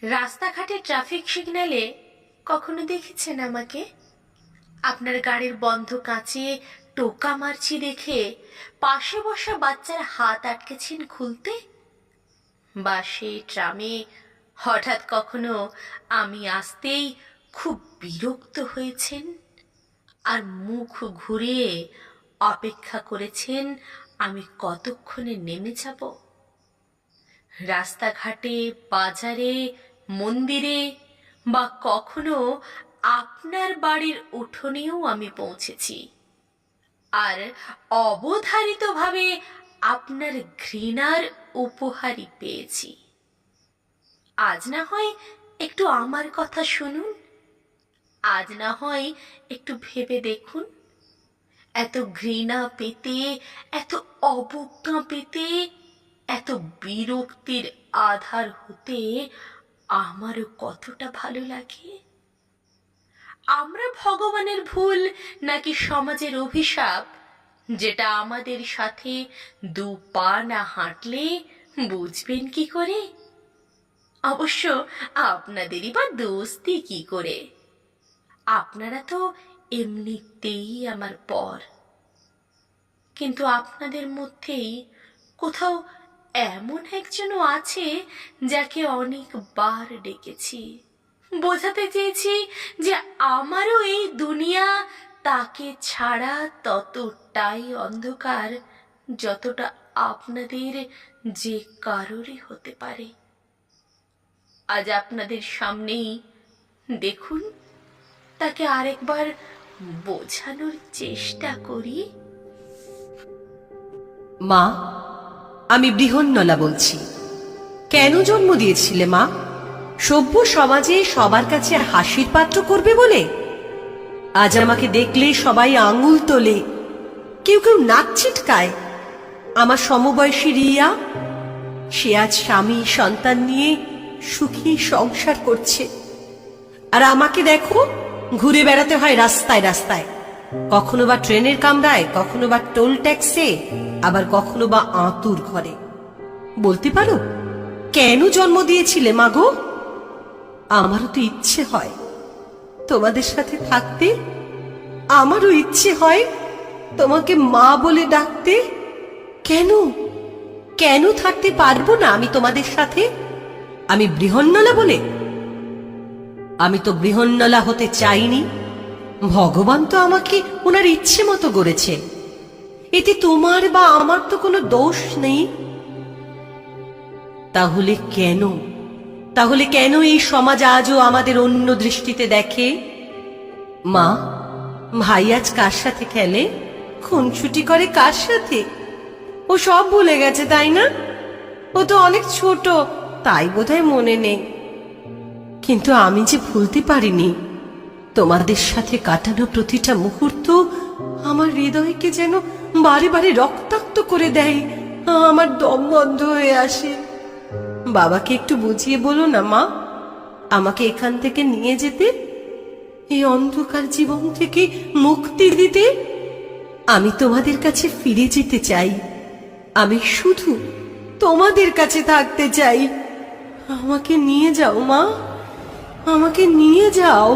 রাস্তাঘাটে ট্রাফিক সিগন্যালে কখনো দেখেছেন আমাকে? আপনার গাড়ির বন্ধ কাঁচে টোকা মারছি দেখে পাশে বসা বাচ্চার হাত আটকেছেন খুলতে? বাসে ট্রামে হঠাৎ কখনো আমি আসতেই খুব বিরক্ত হয়েছেন আর মুখ ঘুরিয়ে অপেক্ষা করেছেন আমি কতক্ষণে নেমে যাব? রাস্তাঘাটে, বাজারে, মন্দিরে বা কখনো আপনার বাড়ির উঠোনেও আমি পৌঁছেছি আর অবধারিতভাবে আপনার ঘৃণার উপহারই পেয়েছি। আজ না হয় একটু আমার কথা শুনুন, আজ না হয় একটু ভেবে দেখুন, এত ঘৃণা পেতে, এত অবজ্ঞা পেতে, এত বিরক্তির আধার হতে আমারও কতটা ভালো লাগে। আমরা ভগবানের ভুল নাকি সমাজের অভিশাপ, যেটা আমাদের সাথে দু পা না হাঁটলে বুঝবেন কি করে? অবশ্য আপনাদেরই বা দোস্তি কি করে? আপনারা তো এমনিতেই আমার পর। কিন্তু আপনাদের মধ্যেই কোথাও এমন একজনও আছে যাকে অনেকবার ডেকেছি, বোঝাতে চেয়েছি যে আমারও এই দুনিয়া তাকে ছাড়া ততটাই অন্ধকার যতটা আপনাদের যে কারোরই হতে পারে। আজ আপনাদের সামনেই দেখুন, তাকে আরেকবার বোঝানোর চেষ্টা করি। মা, আমি বৃহন্নলা বলছি। কেন জন্ম দিয়েছিলে মা? সভ্য সমাজে সবার কাছে হাসির পাত্র করবে বলে? আজ আমাকে দেখলে সবাই আঙুল তোলে, কেউ কেউ নাক ছিটকায়। আমার সমবয়সী রিয়া, সে আজ স্বামী সন্তান নিয়ে সুখী সংসার করছে, আর আমাকে দেখো ঘুরে বেড়াতে হয় রাস্তায় রাস্তায়, কখনো বা ট্রেনের কামরায়, কখনো বা টোল ট্যাক্সে, আবার কখনো বা আঁতুর ঘরে। বলতে পারো কেন জন্ম দিয়েছিলে মাগো? আমারও তো ইচ্ছে হয় তোমাদের সাথে থাকতে, আমারও ইচ্ছে হয় তোমাকে মা বলে ডাকতে। কেন কেন থাকতে পারবো না আমি তোমাদের সাথে? আমি বৃহন্নলা বলে? আমি তো বৃহন্নলা হতে চাইনি। ভগবান তো আমাকে ওনার ইচ্ছে মতো গড়েছে, এতে তোমার বা আমার তো কোনো দোষ নেই। তাহলে কেন এই সমাজ আজও আমাদের অন্য দৃষ্টিতে দেখে? মা, ভাই আজ কার সাথে খেলে, খুনসুটি করে কার সাথে? ও সব ভুলে গেছে তাই না? ও তো অনেক ছোট, তাই বোধহয় মনে নেই। কিন্তু আমি যে ভুলতে পারিনি, তোমাদের সাথে কাটানো প্রতিটা মুহূর্ত আমার হৃদয়কে যেন বারে বারে রক্তাক্ত করে দেয়, আমার দম বন্ধ হয়ে আসে। বাবাকে একটু বুঝিয়ে বলো না মা, আমাকে এখান থেকে নিয়ে যেতে, এই অন্ধকার জীবন থেকে মুক্তি দিতে। আমি তোমাদের কাছে ফিরে যেতে চাই, আমি শুধু তোমাদের কাছে থাকতে চাই। আমাকে নিয়ে যাও মা, আমাকে নিয়ে যাও।